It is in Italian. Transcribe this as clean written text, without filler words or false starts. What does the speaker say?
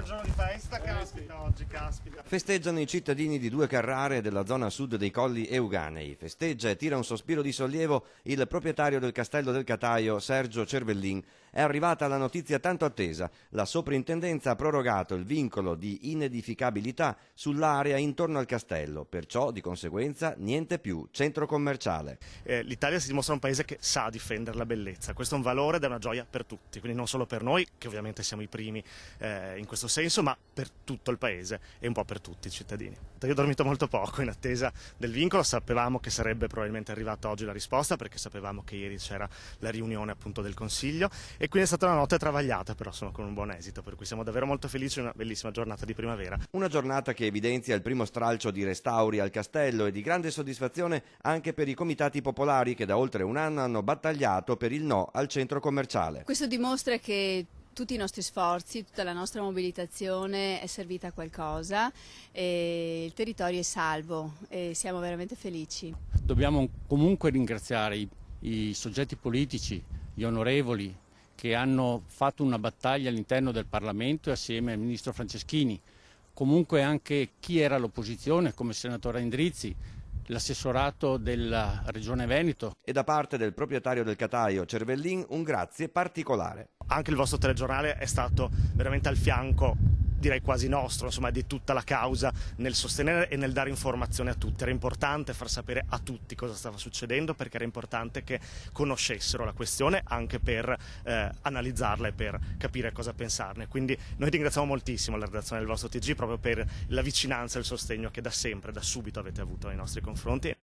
il giorno di festa, caspita oggi, caspita. Festeggiano i cittadini di Due Carrare della zona sud dei Colli Euganei. Festeggia e tira un sospiro di sollievo il proprietario del Castello del Cataio, Sergio Cervellin. È arrivata la notizia tanto attesa. La soprintendenza ha prorogato il vincolo di inedificabilità sull'area intorno al castello, perciò di conseguenza niente più centro commerciale. L'Italia si dimostra un paese che sa difendere la bellezza, questo è un valore ed è una gioia per tutti, quindi non solo per noi, che ovviamente siamo i primi in questo senso, ma per tutto il paese e un po' per tutti i cittadini. Io ho dormito molto poco in attesa del vincolo, sapevamo che sarebbe probabilmente arrivata oggi la risposta perché sapevamo che ieri c'era la riunione appunto del Consiglio e quindi è stata una notte travagliata, però sono con un buon esito, per cui siamo davvero molto felici, una bellissima giornata di primavera. Una giornata che evidenzia il primo stralcio di restauri al castello e di grande soddisfazione anche per i comitati popolari che da oltre un anno hanno battagliato per il no al centro commerciale. Questo dimostra che tutti i nostri sforzi, tutta la nostra mobilitazione è servita a qualcosa e il territorio è salvo e siamo veramente felici. Dobbiamo comunque ringraziare i soggetti politici, gli onorevoli che hanno fatto una battaglia all'interno del Parlamento e assieme al ministro Franceschini, comunque anche chi era all'opposizione come il senatore Endrizzi, l'assessorato della Regione Veneto. E da parte del proprietario del Cataio, Cervellin, un grazie particolare. Anche il vostro telegiornale è stato veramente al fianco, direi quasi nostro, insomma, di tutta la causa nel sostenere e nel dare informazione a tutti. Era importante far sapere a tutti cosa stava succedendo perché era importante che conoscessero la questione anche per analizzarla e per capire cosa pensarne. Quindi noi ringraziamo moltissimo la redazione del vostro TG proprio per la vicinanza e il sostegno che da sempre, da subito avete avuto nei nostri confronti.